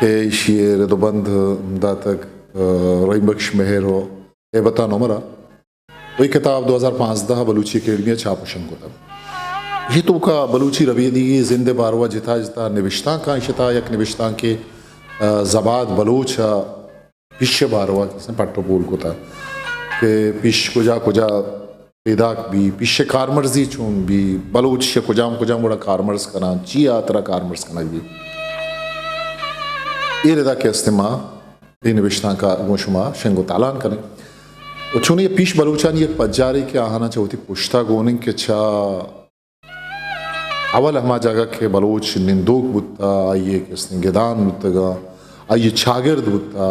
के शेर दोबंद दातक रहीम बख्श मेहर हो ये बतानो मरा वही किताब 2015 बलूची अकेडमी छापशन को तब ये तो का बलूची रबीदगी जिंदे बारवा जिता जिता निविश्ता का इशता यक निविश्ता के जबात बलूच पिश बारवा किसने पट्टोपूल को था कि पिश कुजा पेदाक भी पिश कारमर्जी चून भी बलूच से कुजाम बड़ा कारमर्ज करना चिया तरह कारमर्ज करना भी ये रदा के इस्तेमा इन निविश्ता का मुशमा शेंगो तालान करें चून ये पिश बलूचान ये पजारी के आहाना चाहती पुश्ता गोनिंग के चा अवल हमा जगह के बलूच निंदोक बुत्ता आइए किसने गेदान बुत्तगा आइए छागिर्द बुत्ता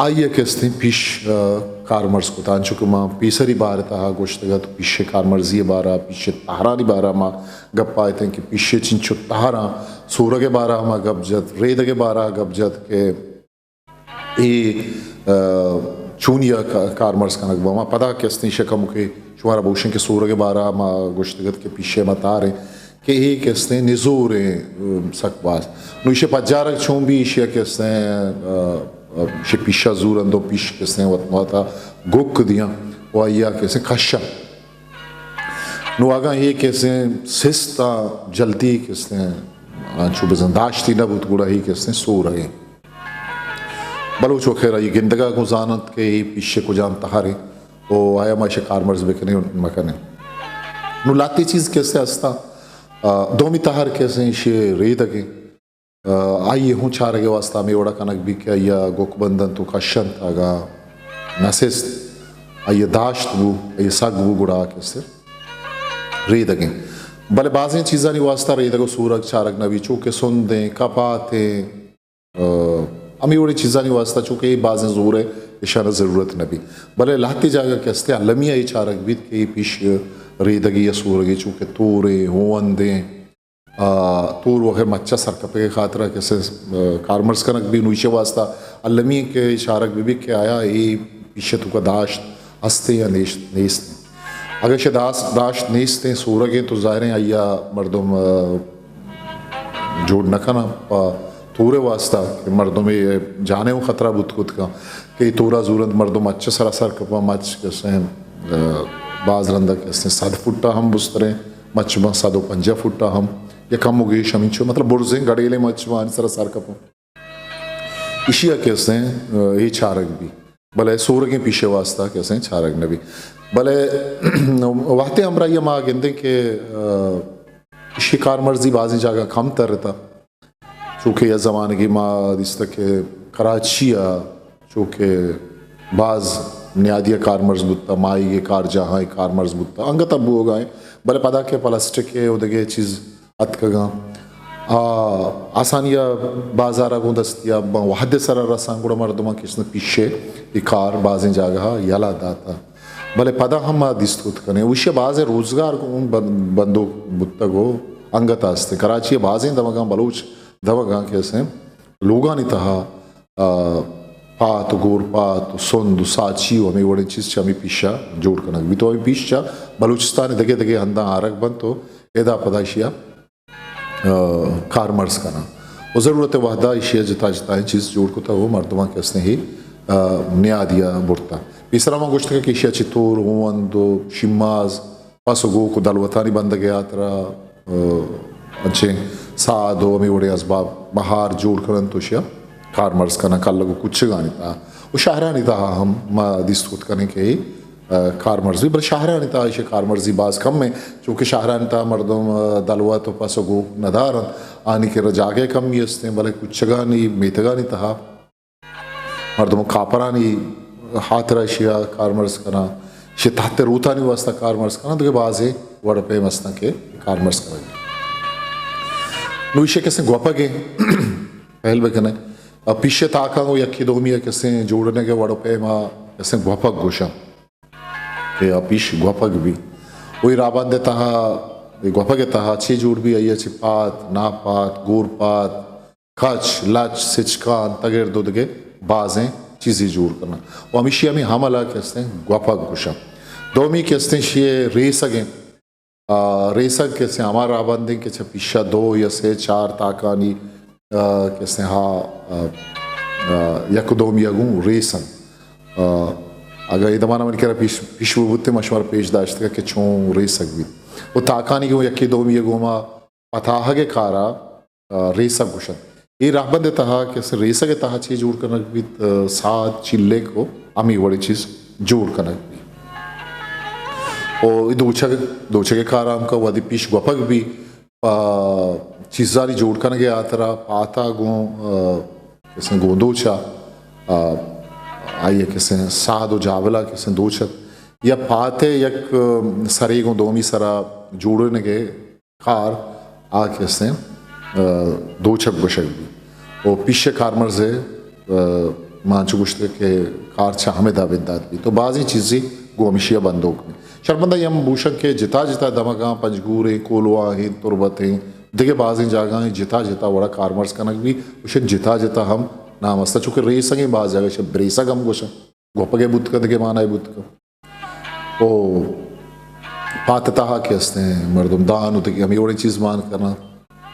आइए किसने पिश कारमर्ज को तान चुके माँ पीसरी बार था गोश्तगा तो पिशे कारमर्जी बारा पिशे तहरानी बारा माँ गप पाए थे कि पिशे चिंचो तहरा सूरह के बारा माँ गबजत रेद के बारा गबजत के चूनिया कारमर्ज का नगबा माँ पता किसने शका मुखे शुमारा भूषण के सूरह के बारा माँ गोश्तगत के पिशे मता रहे कि एक किसने निजोर सकबाज नुशे पजारक चूं भी इशिया किसने शे पिशा जूर अंदो पिश किसने वतमाता गुक दिया वाया किसने खशा नुआगा ये किसने सिस्ता जल्दी किसने चुबजंदाश्ती न बुत गुड़ा ही किसने सो रहे बलूचो खेरा ये गिंदगा गुजानत के ही पिशे को जानता हारे ओ आया माशे कारमर्ज बेकने मकने नु लाती चीज़ कैसे अस्ता दोमी तहार कैसे शे रेदगे आइए हूँ चारगे वास्ता में ओड़ा कनक भी क्या या गोकबंदन तो कशन तागा नसेस आइए दाश्त वो आइए साग वो गुड़ा कैसे रेदगे भले बाज़ें चीज़ां नहीं वास्ता रेदगो सूरग चारग नबी चूके सुन दें कपाते अमी ओड़ी चीज़ां नहीं वास्ता चूके ये बाज़ें जोर है इशारा ज़रूरत नबी भले लाती जागा कैसे अलमिया ये चारग भी के पिश रेदगी या सूरगी चूके तोरे होवंदे तूर वगैरह मच्चा सरकपे के खातिर कैसे कारमर्स कनक भी नुशे वास्ता अलमी के इशारक भी के आया ये पीछे तो का दाश्त हंसते या नेस्त अगर शे दाश्त नेस्ते सूरगे तो ज़ाहिर है आया मर्दों जोड़ नखना तोरे वास्ता कि मर्दों में जाने वो ख़तरा बुत खुद का कि तोरा जूरत मर्दों अच्छा सरासर कपा मच कैसे बाज रंदा कैसे 7 फुट्टा हम बुस्तरे मच में 7-5 फुट्टा हम या कम हो गई शमीचो मतलब बुर्जे गड़ेले मचवान सरा सार कपो इशिया कैसे ये चारक भी भले सूर के पीछे वास्ता कैसे चारक नबी भले वाते हमरा ये माँ गेंदे के शिकार मर्जी बाजी जागा कम तर रहता चूँकि यह ज़माने की माँ इस तक के कराचिया चूँकि बाज न्यादिया कार मर्ज बुत्ता माई के कार जहाँ कार मर्ज बुत्ता अंग तब हो गए भले पता के प्लास्टिक के उदगे चीज़ अतकगा आसानिया बाजारा को दस्तिया वहदे सरा रसांगुड़ा मर्दमा किसने पीछे ये कार बाजें जागा याला दाता भले पदा हम दिस्तुत कने उसे बाजे रोजगार को बंदो बुत्ता को अंगत आस्ते कराची बाजें दमगा बलूच दमगा कैसे लोगा नहीं तहा पात गोर पात सोंद साची हमें बड़े चीज़ चमी पीछा जोड़ कनक भी तो अभी पीछा बलूचिस्तान दगे दगे हंदा आरक बन तो एदा पदाशिया कारमर्ज करना वो ज़रूरत है वहदा इशिया जिता जिता चीज़ जोड़ को था वो मर्दमा कैसे ही न्या दिया बुरता तीसरा माँ गोश्त के इशिया चितौर होवंदो शिमाज पासोगो को दलवतानी बंद गया तरा अच्छे सादो हमें बड़े असबाब बाहर जोड़ करन तो शिया कारमर्ज करना कल लगो कुछ गानी था वो शाहरा नहीं था हम दिस्तुत करने के कारमर्ज भी बल शाहरा नहीं था इसे कारमर्जी बाज कम में चूँकि शाहरा नहीं था मर्दों दलवा तो पास गो नदार आने के रजागे कम ही उसने भले कुछ गानी मेतगा नहीं था मर्दों कापरा नहीं हाथ रशिया कारमर्ज करना शे ताते रूता नहीं वास्ता कारमर्ज करना तो के बाजे वड़ पे मस्ता के कारमर्ज करेंगे नुशे कैसे गोपा के पहल बकने पीछे ताका हो यखी दोमिया कैसे जोड़ने के वड़ पे माँ कैसे गोपक गोशा के पीछ गोपक भी वही राबान देता गोपक छि जोड़ भी आई अच्छी पात ना पात गोर पात खच लच सिचकान तगेर दुदगे बाजें चीज़ी जोड़ करना और हमेशा में हमला कहते हैं गुपक गुशा दोमी कहते हैं ये रेसक कैसे हमारा बंदे के पिछा 2 या से 4 ताकानी कैसे यकदोम यगूं रेसन अगर ये दमाना मन कह रहा पिछू बुत्ते मशवर पेश दाश्त के चों रेसक भी वो ताकानी को यकी दोम यगूमा पताह के कारा रेसक गुशन ये राहबंद तहा कैसे रेसक के तहा चीज जोड़ करना भी साथ चिल्ले को अमी बड़ी चीज जोड़ करना भी और दोचे के काराम का वादी पिश गुपक भी चीज़ारी जोड़ करने के आतरा पाता गो कैसे गोदोचा आइए कैसे सादो जावला कैसे दोचक या पाते यक सरे गो दोमी सरा जोड़ने के कार आ कैसे दोचक गुशक भी और पिछे कारमर से मांचु गुश्ते के कार हमें दाविदात भी तो बाज़ी चीज़ें गोमिशिया बंदोक में शर्मंदा यम भूषण के जिता जिता दमगा पंजगूरे कोलवा हैं तुरबतें दिखे बाज़ी जगह जिता जिता बड़ा कारमर्स कनक भी उसे जिता जिता हम नाम अस्ता चूँकि रेसंगे बाज जगह से ब्रेसा गम गोशा गोपगे बुद्ध का दिखे माना है बुद्ध का ओ पातता के हंसते हैं मर्दम दान उतके हम ये चीज़ मान करना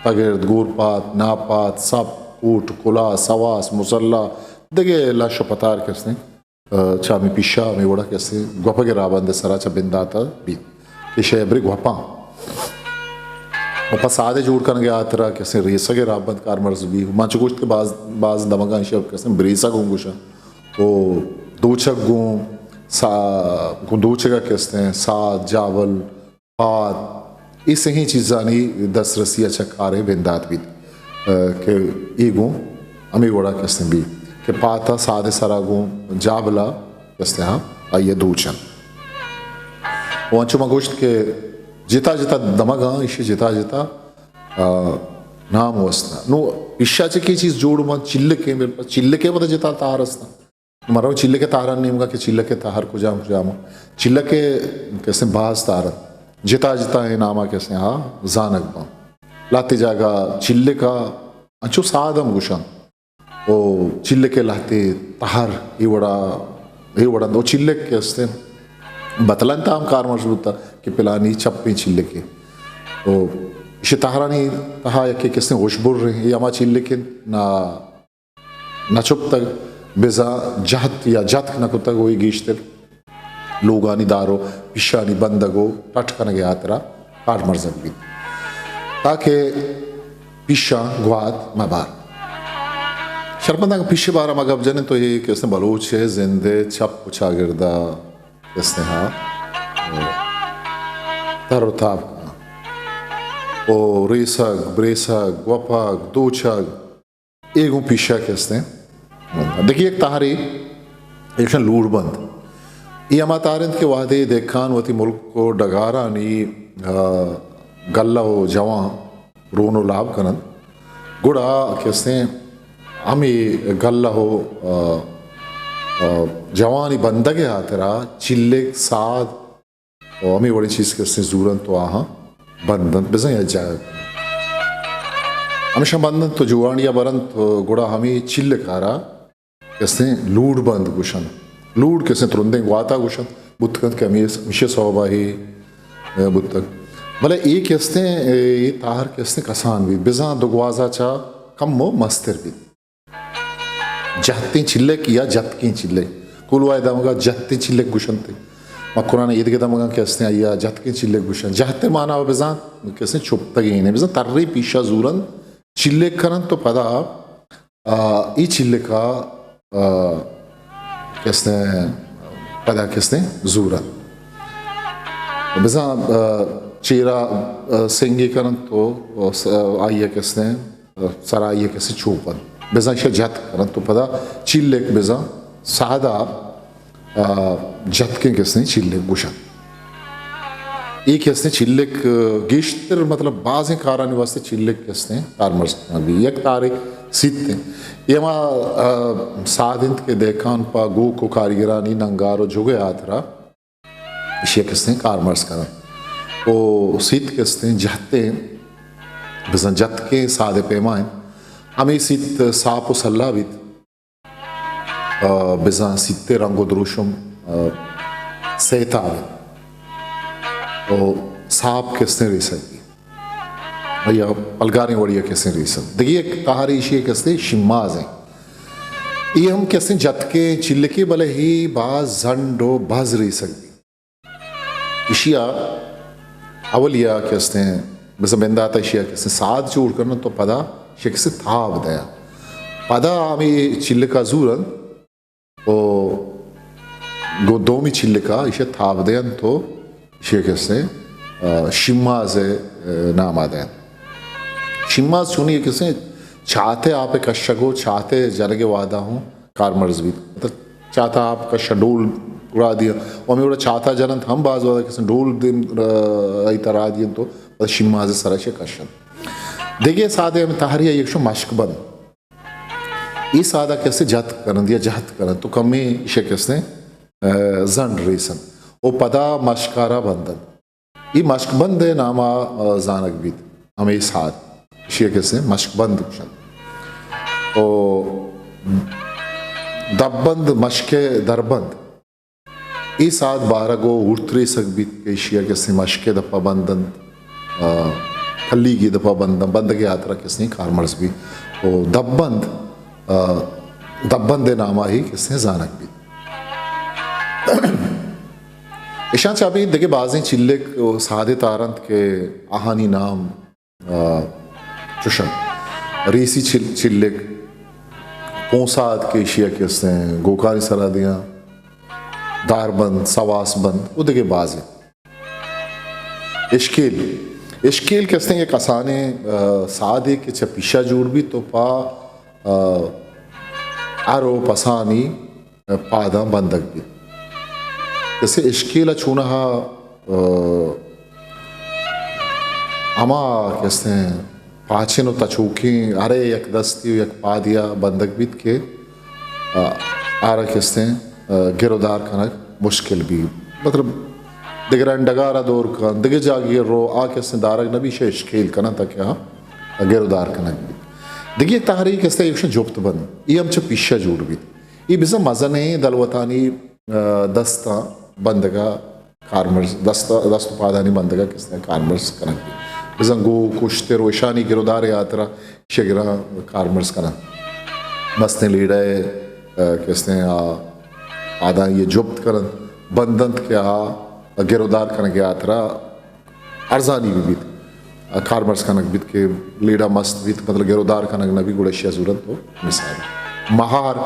तगेर गोरपात नापात सप ऊट कुला सवास मुसल्ला दिखे लाश पतार के हंसते चामी पिशा में वड़ा कैसे गोपा के राबंद सरा चा बिंदाता भी इशे ब्रिक गोपा गोपा सादे जोड़ करने गया आतरा कैसे रेसा के राबंद कारमर्स भी मांचो गोश्त के बाज दमगा इशे कैसे ब्रेसा गुंगुशा ओ दोचक दोचका कैसे हैं साद जावल पात इसे ही चीज़ा नहीं 10 रसिया चकारे बिंदात भी के ईगो अमी वड़ा कैसे भी के पाता सादे सरागो जाबला कैसे हाँ आइए दूचन वांचो मगोश्त के जिता जिता दमगा इसे जिता जिता नाम वस्ता नो इश्या चे की चीज़ जोड़ मत चिल्ले के मेरे पास चिल्ले के पता जिता तार अस्ता मरो चिल्ले के तारा नहीं होगा कि चिल्ले के तार को जामो चिल्ले के कैसे बाज तारा जिता जिता है नामा कैसे हाँ जानक बा लाती जागा चिल्ले का अच्छो सादम गुशान ओ चिल्ले के लाते तार ये वड़ा दो चिल्ले के हंसते बतलन ताम कार मजबूता कि पिलानी चप्पी चिल्ले के ओ इसे तारानी तहा या कि किसने होशबुर रहे ये अमा चिल्ले के ना चुप तक बेजा जहत या जत न कुत्ता कोई गीश्ते लोगानी दारो पिशानी बंदगो टटकन के आतरा कार मर्जक भी ताकि पिशा ग्वाद मबार शर्मंदा का पिछे बार मगब जने तो ये कैसे बलोच है जिंदे छप पुछा गिरदा कैसे हाँ तरोताब ओ रेसक ब्रेसक गोपक दोचक एगो पिशा कैसे देखिए एक तारी एक लूड़ बंद ये अमा तारिंद के वादे देखान वती मुल्क को डगारा नी गल्ला हो जवां रोनो लाभ कनन गुड़ा कैसे हमें गल्ला हो जवानी बंदा के हाथरा चिल्ले साद और हमें बड़ी चीज़ कैसे जूरन तो आहा बंदन बेजा या जाए हमेशा बंदन तो जुआनिया बरन तो गुड़ा हमें चिल्ले कारा कैसे लूड़ बंद गुशन लूड़ कैसे तुरंदे गुआता गुशन बुतकन के हमेशा सौबा ही बुतक भले एक कैसे ये तार कैसे कसान भी बेजा दुगवाजा चा कम मो मस्तर भी जत्ती चिल्ले किया जत की चिल्ले कुलवाय दमगा जत्ती चिल्ले गुशनते मकुराने ईद के दमगा कैसे आया जत की चिल्ले गुशन जहते माना हो बेजा कैसे चुप तक ही नहीं बेजा तर्री पीछा जूरन चिल्ले करन तो पता ई चिल्ले का कैसे पता कैसे जूरन बेजा चेरा सेंगे करन तो आइए कैसे सरा आइए कैसे चोपन बेजा इसे जत करन तो पता चिल्ले बेजा सादा जत के कैसे चिल्ले गुशन एक कैसे चिल्ले गिश्तर मतलब बाज़ कारानी वास्ते चिल्ले कैसे तारमर्स भी एक तारे सीते ये मा साधिंत के देखान पा गो को कारीगरानी नंगारो जुगे आतरा इसे कैसे कारमर्स करन ओ सीत कैसे जहते बेजा जत के सादे पैमाइन Ami sit sapo sallavit bezan sitte rango drushum setav o saap किसने रिसकी या अलगारी वड़िया किसने रिसक देखिए कहारी इशी किसने शिमाज है ये हम किसने जतके चिल्लके बले ही बाज जंडो बाज रिसकी इशिया अवलिया किसने बस बेंदाता इशिया किसने साथ जोड़ करना तो पदा शिक्से थाव दया पदा आमी चिल्लका जूरन ओ गोदोमी चिल्लका इशे थाव दयन तो इशे किसने शिमाज नाम आदयन शिमाज सुनिए किसने चाहते आप एक कशगो चाहते जलगे वादा हूँ कारमर्ज भी मतलब चाहता आपका शेड्यूल उड़ा दिया और मैं उड़ा चाहता जनन हम बाज वादा किसने डोल दिन आई तरा दिए तो शिमाज सरशे कशन देखिए सादे में तहरिया एक शो मश्क बंद ये सादा कैसे जत करन दिया जहत करन तो कमी इशे किसने जन रीसन ओ पदा मश्कारा बंदन ये मश्क बंद है नामा जानक भी हमें साथ इशे किसने मश्क बंद ओ दबबंद मश्के दरबंद ये साथ 12 गो उर्तरी सकबीत के इशिया किसने मश्के दपा बंदन खली की दफा बंद के यात्रा किसने कारमर्स भी ओ दबबंद नामा ही किसने जानक भी ईशान चाबी देखे बाजें चिल्ले सादे तारंत के आहानी नाम चुशन रीसी चिल्ले पोसाद के इशिया किसने गोकारी सरादियाँ दारबंद सवास बंद वो देखे बाजें इश्कील किसने ये कसाने सादे के चपिशा जोड़ भी तो पा आरो पसानी पादा बंदक भी जैसे इश्कील छूना अमा किसने पाचे नो तचूकी अरे एक दस्ती एक पादिया बंदक बीत के आरा किसने गिरोदार कनक मुश्किल भी मतलब दिगरन डगारा दौर का दिगे जागिर रो आ किसने दारक नबी शे इश्कील कना तक यहाँ गिरोदार कनक भी देखिए तहरीक किसने एक जोप्त बंद ये हम च पिशा जोड़ भी ये बिज़ा मज़ने दलवतानी दस्ता बंदगा कारमर्स दस्त पादानी बंदगा किसने कारमर्स कनक भी बिज़ा गो कुश्ते रोशानी गिरोदार यात्रा शिगरा कारमर्स कनक मस्ते लीडे किसने आदा ये जोप्त करन बंदंत क्या गिरोदार कनक यात्रा अर्जानी भी कारमर्स कनक बीत के लीडा मस्त बीत मतलब गिरोदार कनक नबी गुड़शिया जरूरत तो मिसाल महार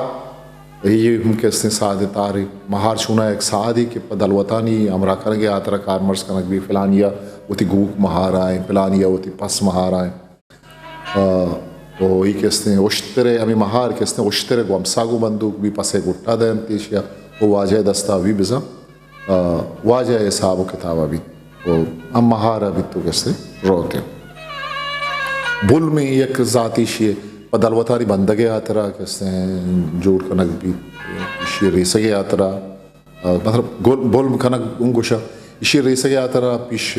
ये हम कैसे सादे तारे महार छूना एक सादी के दलवतानी अमरा कनक यात्रा कारमर्स कनक भी फिलानिया उती गूक महार आए फिलानिया उती पस महार आए वो ये कैसे उश्तरे अमी महार कैसे उश्तरे को अमसागु बंदूक भी पसे गुट्टा दे अंतिशिया वो वाजह दस्ता भी बिज़ा वाजह हिसाब किताबा भी वो हम महारा भी तो कैसे रोते बुल में एक जाती शे पदलवतारी बंदगे यात्रा कैसे जोड़ कनक भी इशी रेसगे यात्रा मतलब बुल कनक उंगुशा इशी रेसगे यात्रा पिश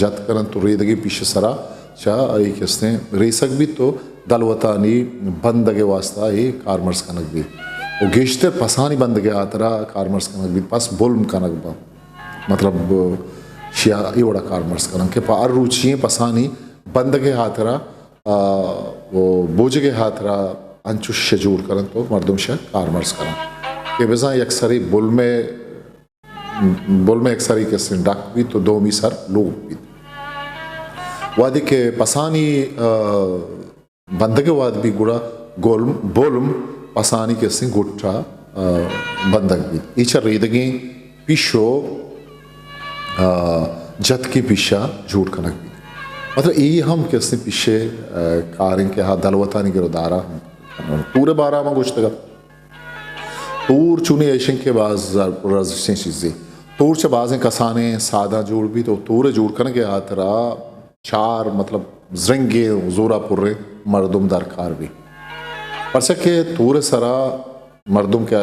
जत करन तो रेदगे पिश सरा चा ये कैसे रेसक भी तो दलवतानी बंदगे वास्ता ये कारमर्स कनक भी वो गेश्ते पसानी बंदगे यात्रा कारमर्स कनक भी पास बुल कनक बा मतलब शिया ये बड़ा कारमर्स कनक के पार रुचि पसानी बंदगे हाथरा वो बोझगे हाथरा अंचुश जोड़ करन तो मर्दम शे कारमर्स करन के बेजा यकसरी बुल में यकसरी के सिंडाक भी तो दो मिसर लोग भी वादी के पसानी बंदगे वाद भी गुड़ा गोल्म बोलम पसानी के सिंह गुट्टा बंदक भी इचर रेदगे पिशो जत की पिशा जोड़ कनक भी मतलब ये हम कैसे पीछे कारें के हाथ दलवतानी के रोदारा हम पूरे 12 में कुछ तक तूर चुने ऐशें के बाज रजिस्टें चीज़ें तूर से बाजें कसाने सादा जोड़ भी तो तूरे जोड़ करने के हाथ रहा 4 मतलब जंगे जोरा पुर्रे मर्दुम दरकार भी पर से के तूरे सरा मर्दुम के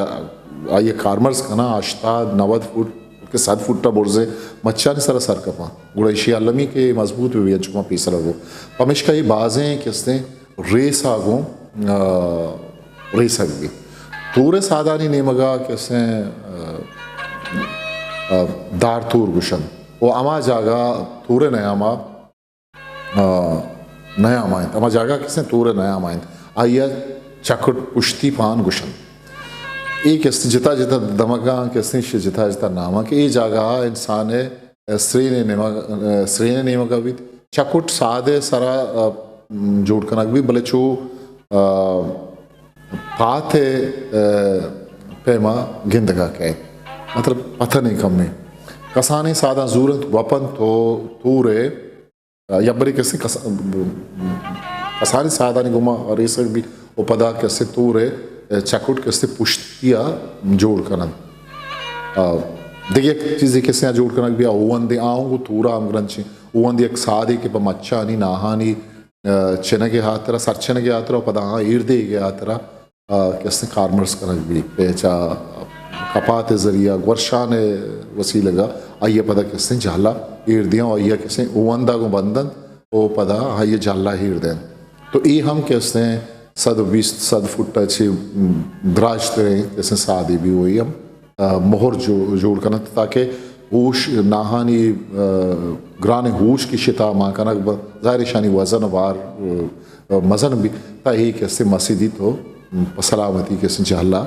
आइए कारमर्स कना अश्ताद 90 फुट के 7 फुट बोर्जे मच्छा सर सरकपा गुड़शी अलमी के मजबूत हुई चुमा पीसर वो पमिश का ये बाजें किसने रेसागो रेसगी तूरे सादानी नेमगा कैसे दार तूर गुशन वो अमा जागा तूरे नया मा नया माइंद अमा जागा कैसे तूरे नया माइंद आया चकुट पुष्टि पान गुशन एक जिता जिता दमगा कैसे जिता जिता नामा कि ये जगह इंसान है श्रेणी नेमगा भी चकुट सादे सरा जोड़ कनक भी भले चो पाते पेमा गिंदगा के मतलब पता नहीं कम में कसानी सादा जूरत वपन तो तूरे यबरी कैसे कसानी सादा नहीं गुमा और ये सब भी वो पदा कैसे तूरे चकुट कैसे पुष्टिया जोड़ करना देखिए चीज़ें कैसे जोड़ करना भी ओवन दे आऊँगो तूरा हम ग्रंथी ओवन दे एक सादे के पम अच्छा नहीं नाहानी चेनगे हातरा सरचेनगे हातरा पदा हाँ ईर्दे के हातरा कैसे कार्मर्स करना भी पेचा कपाते जरिया वर्षाने वसीलेगा आइए पदा कैसे जाला ईर्दियाँ और आइए कैसे ओवन दागो बंधन वो पदा आइए जाला ईर्दें तो ये हम कैसे सद 20 सद फुट अच्छे द्राजते कैसे शादी भी हुई हम मोहर जोड़ करना ताकि होश नाहानी ग्राने होश की शिता माँ का ना ज़ाहिर शानी वज़न वार मज़न भी ता ही कैसे मसीदी तो सलामती कैसे जाला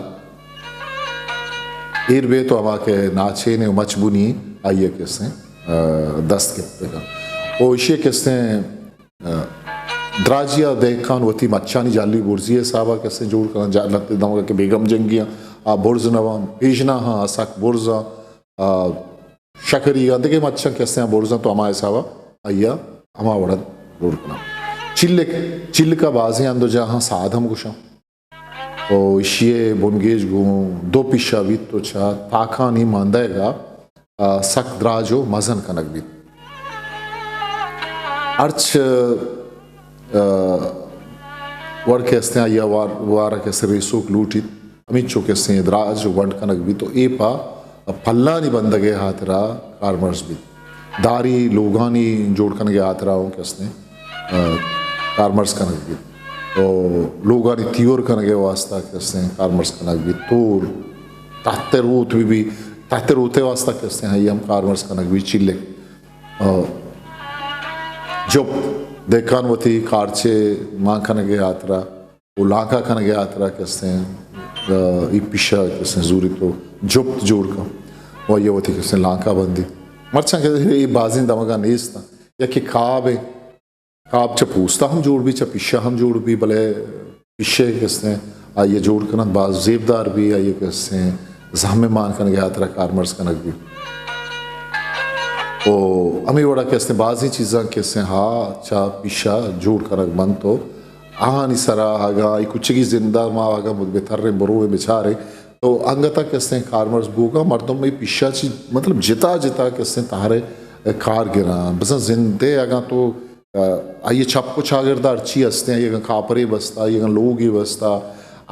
इरबे तो हमा के नाचे ने मचबुनी आइए कैसे दस्त के का ओ इसे कैसे द्राजिया देखान वती मच्छानी जाली बुर्जिए साहबा कैसे जोड़ करना जालते दमगा के बेगम जंगिया आ बुर्ज नवाम पेजना हाँ असक बुर्जा शकरी अंदके मच्छा कैसे बुर्जा तो हमारे साहबा आइया हमा वड़न जोड़ करना चिल्ल का बाजी अंदो जहाँ साधम गुशा ओ इशिये बुनगेज गु दो पिशा भी तो चा ताका नहीं मांदेगा सक द्राजो मजन कनक भी अर्च वर कैसे आया वार कैसे रेसोक लूटी अमित चो कैसे द्राज वंड कनक भी तो ए पा पल्ला नहीं बंदगे हाथरा कार्मर्स भी दारी लोगानी जोड़ कनगे हाथरा हूँ कैसे कार्मर्स कनक भी तो लोगानी त्योर कनगे वास्ता कैसे कार्मर्स कनक भी तोर ताते रोते वास्ता कैसे हैं हम कार्मर्स कनक भी चिल्ले जब देखानवती कारचे माँ खनगे यात्रा वो लाका खनगे यात्रा कैसे ये पिशा कैसे जूरी तो जुप्त जोड़ का वो ये वती कैसे लाका बंदी मर्चा कैसे ये बाजिन दमगा नहीं था या कि खाब है खाब च पूछता हम जोड़ भी च पिशा हम जोड़ भी भले पिशे कैसे आइए जोड़ करना बाज जेबदार भी आइए कैसे जहमे मान खनगे यात्रा कार्मर्स कनक भी ओ अमी वड़ा कैसे बाजी चीज़ा कैसे हाँ चा पिशा जोड़ करक बन तो आहानी सरा आगा कुछ की जिंदा माँ आगा मुझ बेथर्रे बरोए बेचारे तो अंगता कैसे कार्मर्स बुगा मर्दों में पिशा चीज मतलब जिता जिता कैसे तारे कार गिरा बस जिंदे आगा तो आइए छप्पो छागिरदार अच्छी हंसते हैं ये खापरे बसता ये लोग ही बसता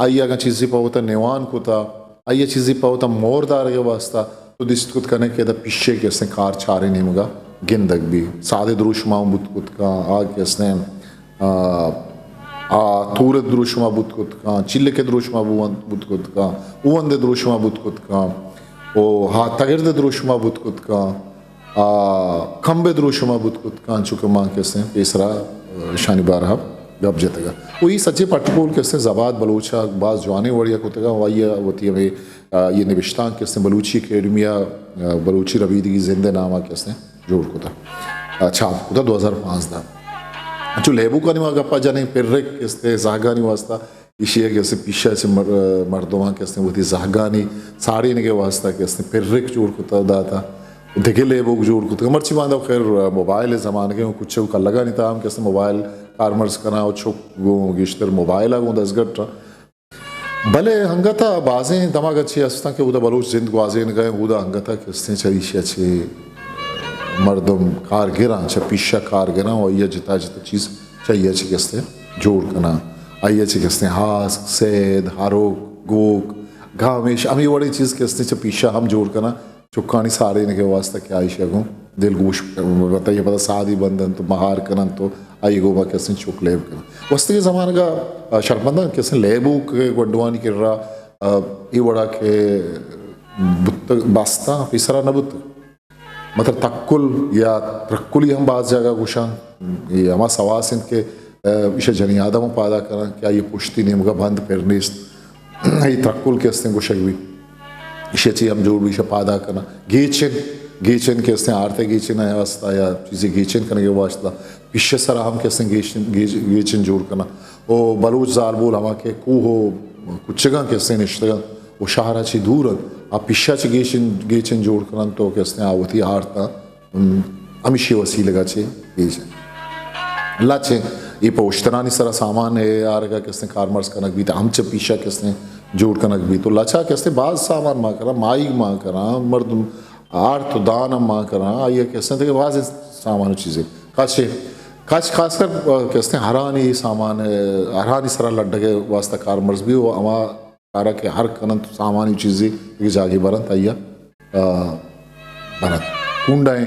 आइए अगर चीज़ी पाओता नेवान को था आइए चीज़ी पाओता मोरदार के वास्ता तो दिस्तुत करने के दा पिछे कैसे कार छारे नहीं मगा गिंदक भी सादे द्रुशमा बुतकुत का आग कैसे तूरे द्रुशमा बुतकुत का चिल्ले के द्रुशमा बुतकुत का उवन दे द्रुशमा बुतकुत का ओ हाँ तगर दे द्रुशमा बुतकुत का खम्बे द्रुशमा बुतकुत का चुके माँ कैसे तीसरा शनिवार हम गप जतेगा वो ये सच्चे पटकोल कैसे जबात बलूचा बाज जवानी वड़िया कुतेगा वाइया वती हमें ये निविष्टांग कैसे बलूची अकेडमिया बलूची रबीदगी जिंदे नामा कैसे जोड़ को था छाप को था 2005 दा जो लेबू का नहीं गप्पा जाने पिर्रे कैसे जागानी वास्ता इशिया कैसे पीछे से मर्दों कैसे वो थी जागानी साड़ी ने के वास्ता कैसे पिर्रे जोड़ को था देखे लेबू जोड़ को था मर्ची बांधा खैर मोबाइल ज़माने के कुछ का लगा नहीं था हम कैसे मोबाइल कार्मर्स करना और छोक गिश्तर मोबाइल आगो 10 घंटा भले हंगता बाजें दमाग अच्छी हंसता कि उदा बलूच जिंद ग्वाजे गए उदा हंगता किसने चरीशे अच्छे मर्दम कार गिरा अच्छा पिशा कार गिरा और ये जिता जिता चीज़ चाहिए अच्छी किसने जोड़ करना आइए अच्छी किसने हास सेद हारोक गोक घामेश अमी बड़ी चीज़ किसने च पिशा हम जोड़ करना चुक्कानी सारे ने के वास्ता क्या आइशा को दिल गोश बताइए पता शादी बंधन तो महार करन तो आई गोमा कैसे चुक लेब के वस्ती ज़माने का शर्मंदा कैसे लेबू के गुंडवानी कर रहा ये बड़ा के बुत्त बास्ता फिसरा न बुत्त मतलब तक्कुल या प्रक्कुल हम बाज जगह गुशा ये हमारा सवासिन के इसे जनियादा में पैदा करा क्या ये पुश्ती नेमगा बंद पेरनीस ये तक्कुल के अस्ते गुशा भी इसे चीज़ हम जोड़ भी इसे पैदा करना गीचन के अस्ते आरते गीचन है वास्ता या चीज़ें गीचन करने के वास्ता पिछे सर हम कैसे गीचन जोड़ करना वो बलूच जालबूल हमारे के कूहो कुछ जगह कैसे निश्चित वो शहराची दूर आप पिशाची गीचन जोड़ करना तो कैसे आवती आरता अमिशी वसीले का चे गीचन लाचे ये पोष्टरानी सारा सामान है यार का कैसे कारमर्स कनक भी तो हमचे पीछा कैसे जोड़ कनक भी तो लाचा कैसे बाज सामान माँ करा माई माँ करा मर्द आर्थ दान माँ करा आइए कैसे थे बाज सामान चीज़ें काचे खासकर कैसे हरानी सामान है हरानी सारा लड्डे के वास्ता कारमर्स भी वो हमा कारा के हर कनंत सामानी चीज़ें ये जागे बरत आइया बरत कुंडाएं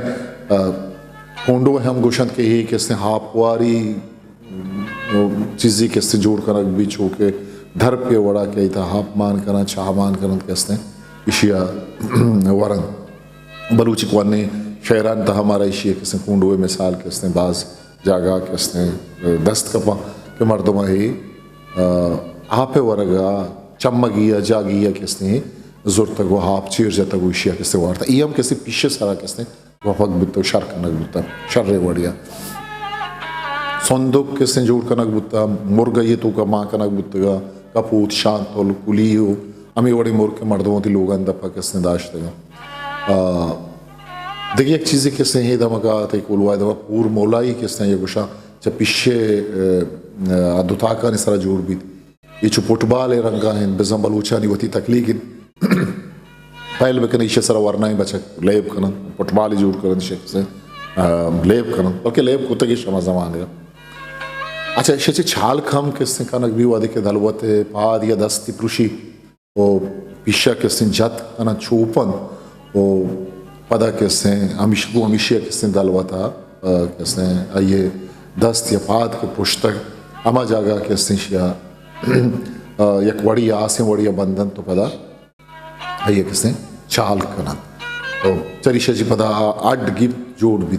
कुंडो हम गुशंत के ही कैसे हापवारी चीज़ें कैसे जोड़ कर बीच हो के धर पे वड़ा के इतना हाप मान करना चाह मान करना कैसे इशिया वरन बलूची कौने शहरान तो हमारा इशिया कैसे कुंडो मिसाल कैसे बाज जागा कैसे दस्त कपा के मर्दों ही आपे वरगा चम्मगिया जागिया कैसे जोर तक वो हाप चीर जाता वो इशिया कैसे वारता ये हम कैसे पीछे सारा कैसे वो वक्त बिता शर कनक बिता शर्रे वड़िया संदूक कैसे जोड़ कनक बुत्ता मुर्गा ये तो का माँ कनक बुत्तगा कपूत शांत और कुलियो अमी बड़े मुर्ग के मर्दों की लोग अंदर कैसे दाश्त देखिए एक चीज़ें कैसे हैं दमका ते कोलवा दमा पूर मौलाई कैसे ये गुशा जब पीछे दुताका ने सारा जोड़ भी ये जो फुटबॉल है रंगा है बेज़म बलूचा नहीं होती तकलीफ पहले में कहीं सारा वरना ही बचा लेब करना फुटबॉल ही जोड़ कर से लेब करना बल्कि लेब कुत्ते की क्षमा जमान है अच्छा इसे छाल खम किसने कनक भी वादी के दलवते पाद या दस्ती पृषि वो पिशा किसने जत कना चोपन वो पदा किसने अमिशिया किसने दलवता किसने ये दस्त या पाद के पुस्तक अमा जागा किसने शिया एक वड़ी आसे वड़ी बंधन तो पदा ये किसने चाल कना तो चरिशा जी पदा आड गिप जोड़ भी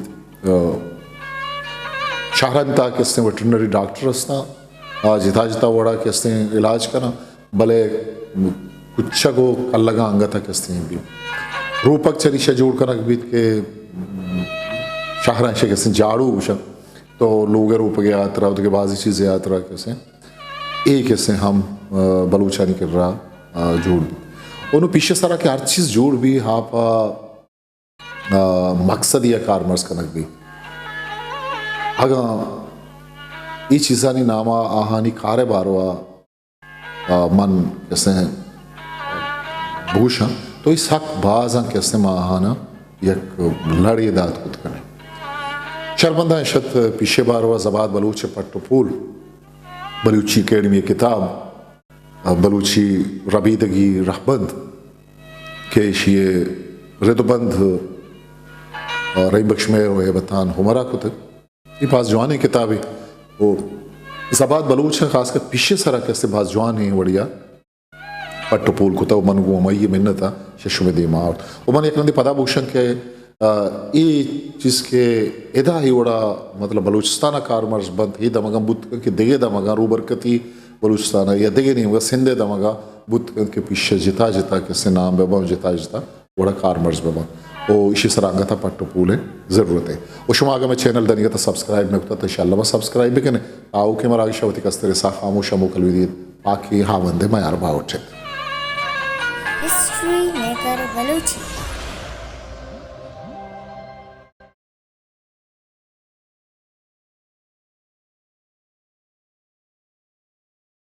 शहरंता किसने वेटरनरी डॉक्टर असना जिता जिता वड़ा किसने इलाज करना भले कुछ को कल्लगा अंग था किसने भी रूपक चरिशा जोड़ कर बीत के शहर से किसने झाड़ू तो लोग रूप के यात्रा उसके बाद चीज़ें यात्रा कैसे एक ऐसे हम बलूचानी कर रहा जोड़ भी उन्होंने पीछे सारा के हर चीज़ जोड़ भी हाँ मकसद या कारमर्स कनक भी अगर ये चीज़ानी नामा आहानी कारे बारवा मन कैसे भूषण तो इस हक बाजा कैसे माहाना यक लड़े दात कुत करें शर्मंदा शत पीछे बारवा जबात बलूच पट्टोपूल बलूची अकेडमी किताब बलूची रबीदगी रहबंद के शिये रिदबंद रई बख्शमेर व बतान हुमरा कुत ये पास जवान है किताबें वो जबात बलूच है खासकर पीछे सरा कैसे बाज जवान है बढ़िया पट्टोपूल कुता मन गो मई मिन्नता शशुमे दे मार वो मन एक नंदी पदा भूषण के ये चीज़ के एदा ही वड़ा मतलब बलूचिस्तान कारमर्स बंद ही दमगा बुद्ध के देगे दमगा रूबरकती बलूचिस्तान या देगे नहीं होगा सिंधे दमगा बुद्ध के पीछे जिता जिता कैसे नाम बेबा जिता जिता वड़ा कारमर्स बेबा वो इसी सरांगा था पट्टोपूल है ज़रूरत है उशमा आगे मैं चैनल दनिगा था सब्सक्राइब में होता तो इंशाल्लाह सब्सक्राइब भी करें आओ के मरागी शवती कस्तर सा खामोश मुकल विधि बाकी हाँ बंदे मैं यार बाउट हिस्ट्री मेकर बलूची।